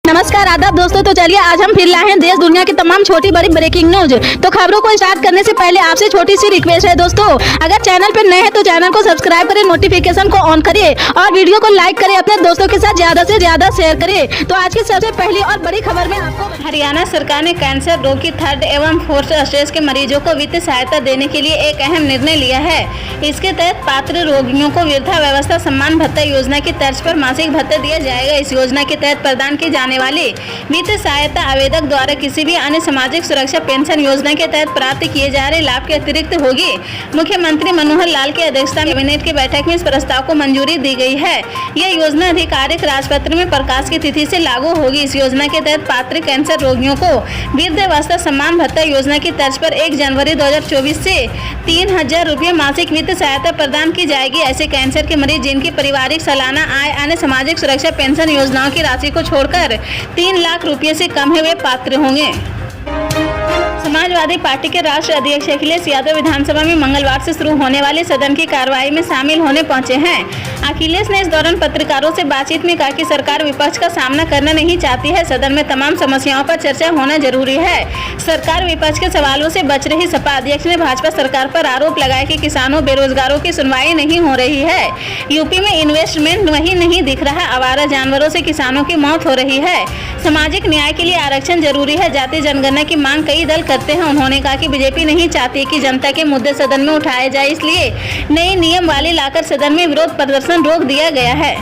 नमस्कार आदाब दोस्तों। तो चलिए आज हम फिर लाए हैं देश दुनिया की तमाम छोटी बड़ी ब्रेकिंग न्यूज। तो खबरों को स्टार्ट करने से पहले आपसे छोटी सी रिक्वेस्ट है दोस्तों, अगर चैनल पर नए हैं तो चैनल को सब्सक्राइब करें, नोटिफिकेशन को ऑन करिए और वीडियो को लाइक करें, अपने दोस्तों के साथ ज्यादा से ज्यादा शेयर करें। तो आज की सबसे पहली और बड़ी खबर में आपको हरियाणा सरकार ने कैंसर रोग की 3rd एवं 4th स्टेज के मरीजों को वित्तीय सहायता देने के लिए एक अहम निर्णय लिया है। इसके तहत पात्र रोगियों को वृद्धावस्था सम्मान भत्ता योजना की तर्ज पर मासिक भत्ता दिया जाएगा। इस योजना के तहत प्रदान की जाने वाली वित्तीय सहायता आवेदक द्वारा किसी भी अन्य सामाजिक सुरक्षा पेंशन योजना के तहत प्राप्त किए जा रहे लाभ के अतिरिक्त होगी। मुख्यमंत्री मनोहर लाल की अध्यक्षता में कैबिनेट की बैठक में इस प्रस्ताव को मंजूरी दी गई है। यह योजना आधिकारिक राजपत्र में प्रकाश की तिथि से लागू होगी। इस योजना के तहत पात्र कैंसर रोगियों को वृद्धावस्था सम्मान भत्ता योजना की तर्ज पर 1 जनवरी 2024 से 3000 रुपये मासिक वित्तीय सहायता प्रदान की जाएगी। ऐसे कैंसर के मरीज जिनकी पारिवारिक सालाना आय अन्य सामाजिक सुरक्षा पेंशन योजनाओं की राशि को छोड़कर 3 लाख रुपये से कम है वे पात्र होंगे। समाजवादी पार्टी के राष्ट्रीय अध्यक्ष अखिलेश यादव विधानसभा में मंगलवार से शुरू होने वाली सदन की कार्रवाई में शामिल होने पहुंचे हैं। अखिलेश ने इस दौरान पत्रकारों से बातचीत में कहा कि सरकार विपक्ष का सामना करना नहीं चाहती है। सदन में तमाम समस्याओं पर चर्चा होना जरूरी है। सरकार विपक्ष के सवालों से बच रही। सपा अध्यक्ष ने भाजपा सरकार पर आरोप लगाया कि किसानों बेरोजगारों की सुनवाई नहीं हो रही है। यूपी में इन्वेस्टमेंट वही नहीं दिख रहा। आवारा जानवरों से किसानों की मौत हो रही है। सामाजिक न्याय के लिए आरक्षण जरूरी है। जाति जनगणना की मांग कई दल करते हैं। उन्होंने कहा कि बीजेपी नहीं चाहती कि जनता के मुद्दे सदन में उठाए जाए, इसलिए नए नियम वाले लाकर सदन में विरोध प्रदर्शन रोक दिया गया है।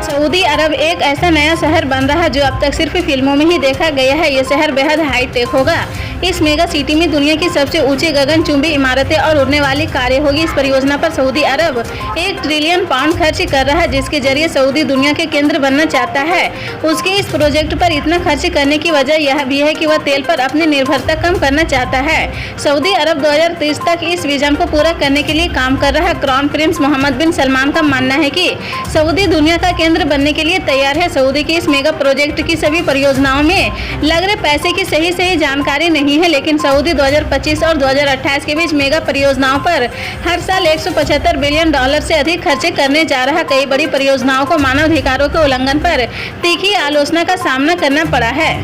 सऊदी अरब एक ऐसा नया शहर बन रहा है जो अब तक सिर्फ फिल्मों में ही देखा गया है। यह शहर बेहद हाईटेक होगा। इस मेगा सिटी में दुनिया की सबसे ऊंची गगनचुंबी इमारतें और उड़ने वाली कारें होगी। इस परियोजना पर सऊदी अरब 1 ट्रिलियन पाउंड खर्च कर रहा है, जिसके जरिए सऊदी दुनिया के केंद्र बनना चाहता है। उसके इस प्रोजेक्ट पर इतना खर्च करने की वजह यह भी है कि वह तेल पर अपनी निर्भरता कम करना चाहता है। सऊदी अरब 2030 तक इस विजन को पूरा करने के लिए काम कर रहा है। क्राउन प्रिंस मोहम्मद बिन सलमान का मानना है कि सऊदी दुनिया का केंद्र बनने के लिए तैयार है। सऊदी की इस मेगा प्रोजेक्ट की सभी परियोजनाओं में लग रहे पैसे की सही जानकारी नहीं है, लेकिन सऊदी 2025 और 2028 के बीच मेगा परियोजनाओं पर हर साल 175 बिलियन डॉलर से अधिक खर्चे करने जा रहा। कई बड़ी परियोजनाओं को मानवाधिकारों के उल्लंघन पर तीखी आलोचना का सामना करना पड़ा है।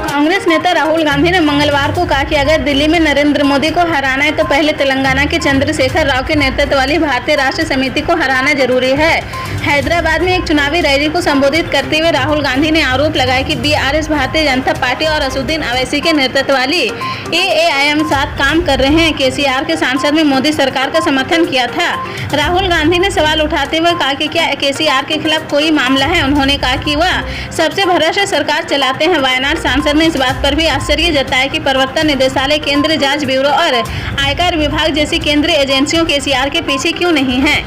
कांग्रेस नेता राहुल गांधी ने मंगलवार को कहा कि अगर दिल्ली में नरेंद्र मोदी को हराना है तो पहले तेलंगाना के चंद्रशेखर राव के नेतृत्व वाली भारतीय राष्ट्रीय समिति को हराना जरूरी है। हैदराबाद में एक चुनावी रैली को संबोधित करते हुए राहुल गांधी ने आरोप लगाया कि बीआरएस भारतीय जनता पार्टी और असदुद्दीन ओवैसी के नेतृत्व वाली एआईएम साथ काम कर रहे हैं। केसीआर के सांसद ने मोदी सरकार का समर्थन किया था। राहुल गांधी ने सवाल उठाते हुए कहा कि क्या केसीआर के खिलाफ कोई मामला है। उन्होंने कहा कि वह सबसे भ्रष्ट सरकार चलाते हैं। वायनाड सांसद ने इस बात पर भी आश्चर्य जताया कि प्रवर्तन निदेशालय, केंद्रीय जांच ब्यूरो और आयकर विभाग जैसी केंद्रीय एजेंसियों केसीआर के पीछे क्यों नहीं हैं।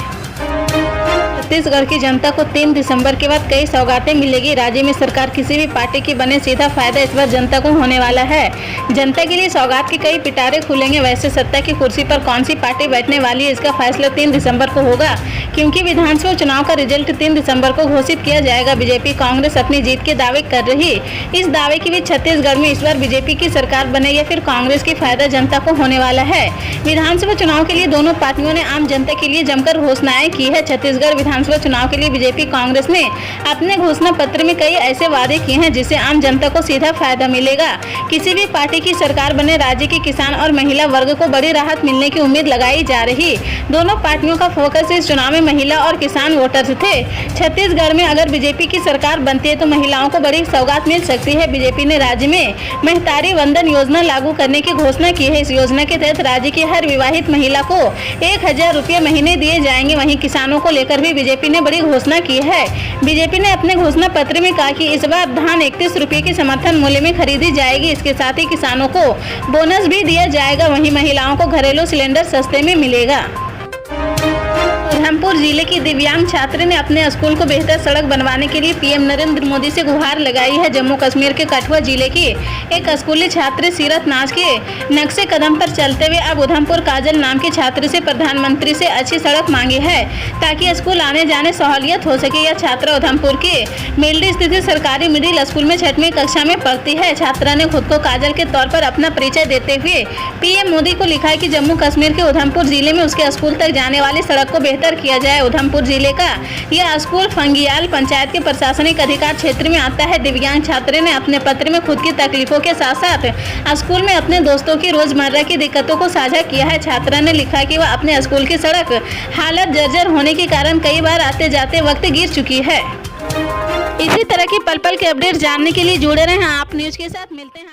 छत्तीसगढ़ की जनता को 3 दिसंबर के बाद कई सौगातें मिलेगी। राज्य में सरकार किसी भी पार्टी की बने सीधा फायदा इस बार जनता को होने वाला है। जनता के लिए सौगात के कई पिटारे खुलेंगे। वैसे सत्ता की कुर्सी पर कौन सी पार्टी बैठने वाली है इसका फैसला 3 दिसंबर को होगा, क्योंकि विधानसभा चुनाव का रिजल्ट 3 दिसंबर को घोषित किया जाएगा। बीजेपी कांग्रेस अपनी जीत के दावे कर रही। इस दावे के बीच छत्तीसगढ़ में इस बार बीजेपी की सरकार बने या फिर कांग्रेस की फायदा जनता को होने वाला है। विधानसभा चुनाव के लिए दोनों पार्टियों ने आम जनता के लिए जमकर घोषणाएं की है। छत्तीसगढ़ विधानसभा चुनाव के लिए बीजेपी कांग्रेस ने अपने घोषणा पत्र में कई ऐसे वादे किए हैं जिससे आम जनता को सीधा फायदा मिलेगा। किसी भी पार्टी की सरकार बने राज्य के किसान और महिला वर्ग को बड़ी राहत मिलने की उम्मीद लगाई जा रही। दोनों पार्टियों का फोकस इस चुनाव में महिला और किसान वोटर्स थे। छत्तीसगढ़ में अगर बीजेपी की सरकार बनती है तो महिलाओं को बड़ी सौगात मिल सकती है। बीजेपी ने राज्य में महतारी वंदन योजना लागू करने की घोषणा की है। इस योजना के तहत राज्य की हर विवाहित महिला को 1000 रुपये महीने दिए जाएंगे। वहीं किसानों को लेकर भी बीजेपी ने बड़ी घोषणा की है। बीजेपी ने अपने घोषणा पत्र में कहा कि इस बार धान 31 रुपये के समर्थन मूल्य में खरीदी जाएगी। इसके साथ ही किसानों को बोनस भी दिया जाएगा। वहीं महिलाओं को घरेलू सिलेंडर सस्ते में मिलेगा। उधमपुर जिले की दिव्यांग छात्र ने अपने स्कूल को बेहतर सड़क बनवाने के लिए पीएम नरेंद्र मोदी से गुहार लगाई है। जम्मू कश्मीर के कठुआ जिले की एक स्कूली छात्र सीरत नाज के नक्शे कदम पर चलते हुए अब उधमपुर काजल नाम की छात्र से प्रधानमंत्री से अच्छी सड़क मांगी है ताकि स्कूल आने जाने सहूलियत हो सके। यह छात्रा उधमपुर के मेलडी स्थित सरकारी मिडिल स्कूल में 6वीं कक्षा में पढ़ती है। छात्रा ने खुद को काजल के तौर पर अपना परिचय देते हुए पीएम मोदी को लिखा है कि जम्मू कश्मीर के उधमपुर जिले में उसके स्कूल तक जाने वाली सड़क को बेहतर जिक्र किया जाए उधमपुर जिले का, यह स्कूल फंगियाल पंचायत के प्रशासनिक अधिकार क्षेत्र में आता है। दिव्यांग छात्र ने अपने पत्र में खुद की तकलीफों के साथ साथ स्कूल में अपने दोस्तों की रोजमर्रा की दिक्कतों को साझा किया है। छात्रा ने लिखा कि वह अपने स्कूल की सड़क हालत जर्जर होने के कारण कई बार आते जाते वक्त गिर चुकी है। इसी तरह की पल पल के अपडेट जानने के लिए जुड़े रहें आप न्यूज के साथ। मिलते हैं